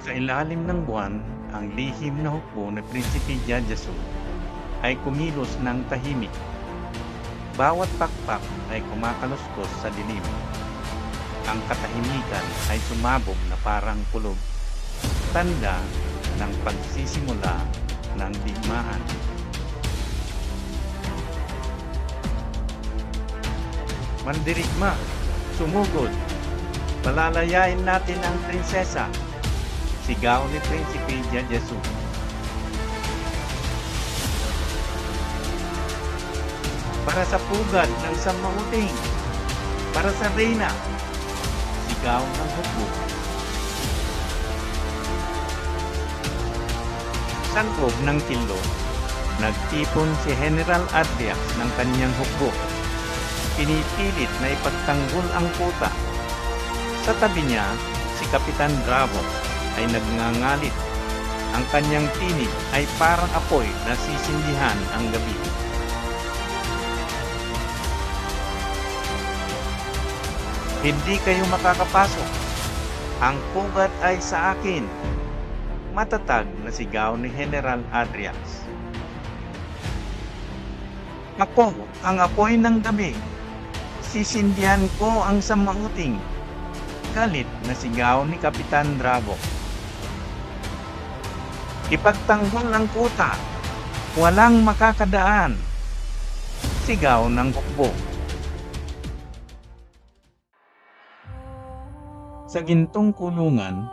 Sa ilalim ng buwan, ang lihim na hukbo na Prinsipe Jajasu ay kumilos ng tahimik. Bawat pakpak ay kumakaluskos sa dilim. Ang katahimikan ay sumabog na parang kulog, tanda ng pagsisimula ng digmaan. Mandirigma, sumugod, palalayain natin ang prinsesa, sigaw ni Prinsipe Jajasu. Para sa pugad ng samauting, para sa reyna, sigaw ng hukbo. Sa loob ng kilo, nagtipon si General Adriax ng kanyang hukbo. Pinipilit na ipagtanggol ang kuta. Sa tabi niya, si Kapitan Bravo ay nagngangalit. Ang kanyang tinig ay parang apoy na sisindihan ang gabi. Hindi kayo makakapasok. Ang pugad ay sa akin. Matatag na sigaw ni General Adriax. Ako ang apoy ng gabi. Sisindihan ko ang samauting. Galit na sigaw ni Kapitan Bravo. Ipagtanggol ang kuta. Walang makakadaan. Sigaw ng hukbo. Sa gintong kulungan,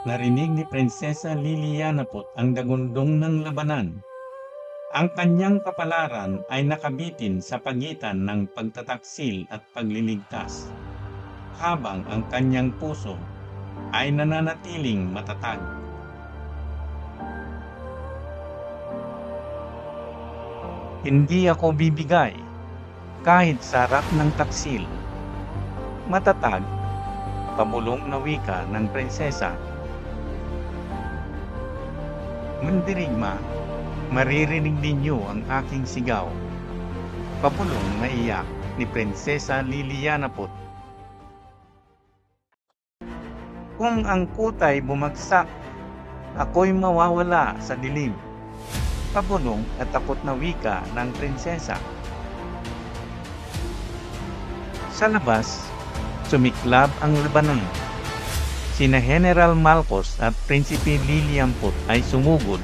narinig ni Prinsesa Lilianaput ang dagundong ng labanan. Ang kanyang kapalaran ay nakabitin sa pagitan ng pagtataksil at pagliligtas, habang ang kanyang puso ay nananatiling matatag. Hindi ako bibigay kahit sa harap ng taksil. Matatag, pabulong na wika ng prinsesa. Mandirigma, maririnig ninyo ang aking sigaw. Pabulong na iyak ni Prinsesa Lilianaput. Kung ang kutay bumagsak, ako'y mawawala sa dilim. Pabulong at takot na wika ng prinsesa. Sa labas, sumiklab ang labanan. Sina General Malcos at Prinsipe Lilianaput ay sumugod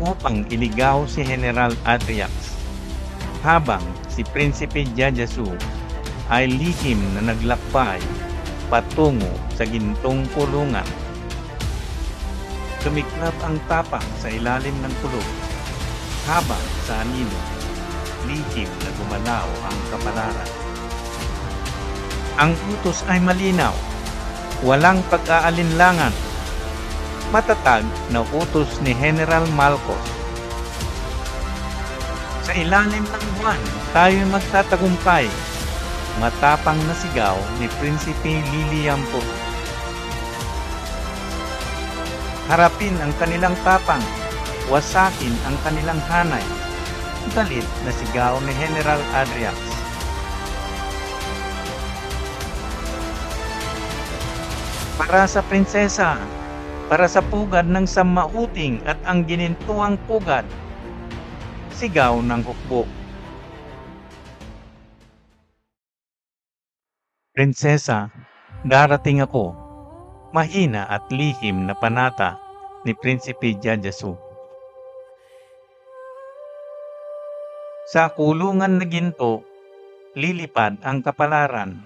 upang iligaw si General Adriax, habang si Prinsipe Jajasu ay lihim na naglakbay patungo sa gintong kulungan. Sumiklab ang tapang sa ilalim ng kulog, habang sa anino, lihim na gumalaw ang kapalaran. Ang utos ay malinaw, walang pag-aalinlangan. Matatag na utos ni General Malcos. Sa ilalim ng buwan, tayo magtatagumpay. Matapang na sigaw ni Prinsipe Lilianaput. Harapin ang kanilang tapang, wasakin ang kanilang hanay. Galit na sigaw ni General Adriax. Para sa prinsesa, para sa pugad ng samauting at ang ginintuang pugad, sigaw ng hukbo. Prinsesa, darating ako. Mahina at lihim na panata ni Prinsipe Jajasu. Sa kulungan na ginto, lilipad ang kapalaran.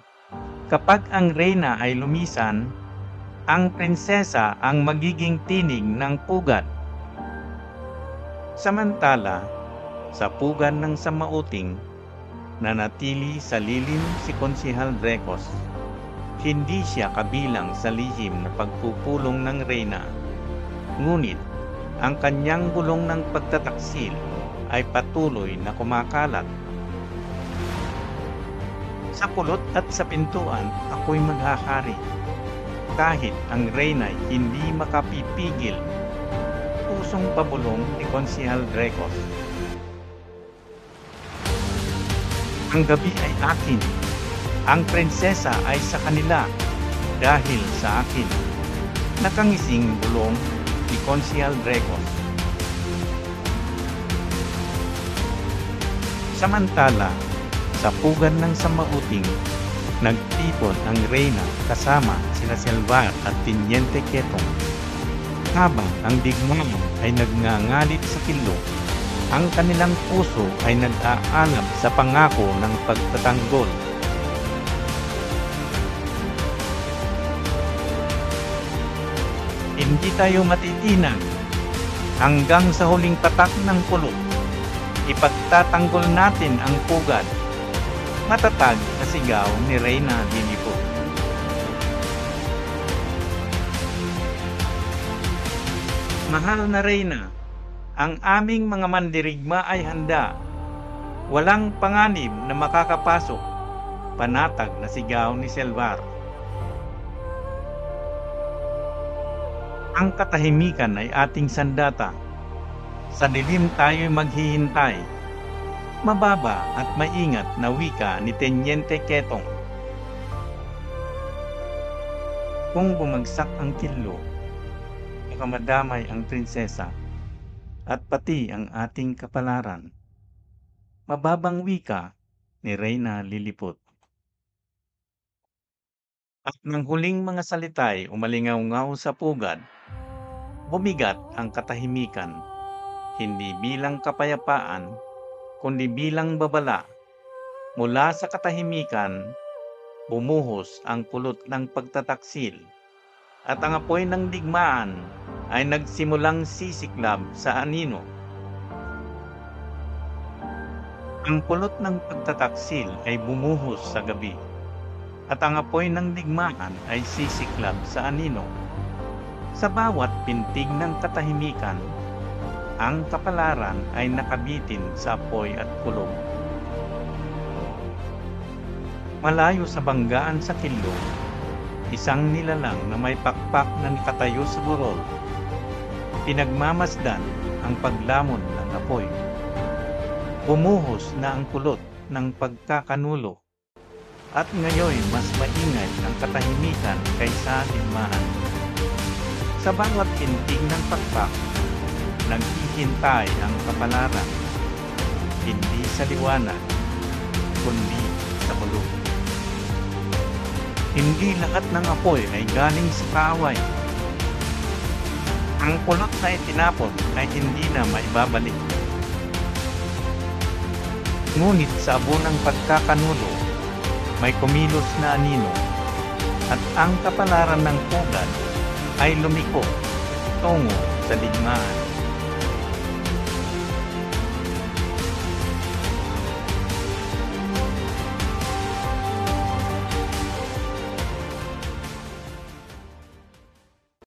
Kapag ang reyna ay lumisan, ang prinsesa ang magiging tinig ng pugad. Samantala, sa pugad ng samauting, nanatili sa lilim si Konsehal Drecos. Hindi siya kabilang sa lihim na pagpupulong ng reyna. Ngunit, ang kanyang bulong ng pagtataksil ay patuloy na kumakalat. Sa pulot at sa pintuan, ako'y maghahari. Kahit ang reyna'y hindi makapipigil. Pusong pabulong ni Konsehal Drecos. Ang gabi ay akin. Ang prinsesa ay sa kanila dahil sa akin. nakangising bulong ni Konsehal Drecos. Samantala, sa pugad ng Samauting, nagtipon ang Reyna kasama sina Silvar at Teniente Quetong. Habang ang digmaan ay nagngangalit sa Kilo, ang kanilang puso ay nag-aalab sa pangako ng pagtatanggol. Hindi tayo matitinag hanggang sa huling patak ng pulot. Ipagtatanggol natin ang pugad. Matatag na sigaw ni Reyna Lilliput. Mahal na Reyna, ang aming mga mandirigma ay handa. Walang panganib na makakapasok. Panatag na sigaw ni Silvar. Ang katahimikan ay ating sandata. Sa dilim tayo'y maghihintay. Mababa at maingat na wika ni Teniente Quetong. Kung bumagsak ang Kilo, baka madamay ang prinsesa at pati ang ating kapalaran. Mababang wika ni Reyna Lilliput. At ng huling mga salita'y umalingaw-ngaw sa pugad, bumigat ang katahimikan, hindi bilang kapayapaan, kundi bilang babala. Mula sa katahimikan, bumuhos ang pulot ng pagtataksil, at ang apoy ng digmaan ay nagsimulang sisiklab sa anino. Ang pulot ng pagtataksil ay bumuhos sa gabi, at ang apoy ng digmaan ay sisiklab sa anino. Sa bawat pintig ng katahimikan, ang kapalaran ay nakabitin sa apoy at kulog. Malayo sa banggaan sa Kilo, isang nilalang na may pakpak na nakatayo sa burol. Pinagmamasdan ang paglamon ng apoy. Bumuhos na ang kulot ng pagkakanulo, at ngayon mas maingay ang katahimikan kaysa digmaan. Sa bawat pintig ng pakpak, naghihintay ang kapalaran, hindi sa liwanag, kundi sa kulog. Hindi lahat ng apoy ay galing sa kaaway. Ang kulot na itinapon ay hindi na maibabalik. Ngunit sa abo ng pagkakanulo, may kumilos na anino, at ang kapalaran ng pugad ay lumiko tungo sa digmaan.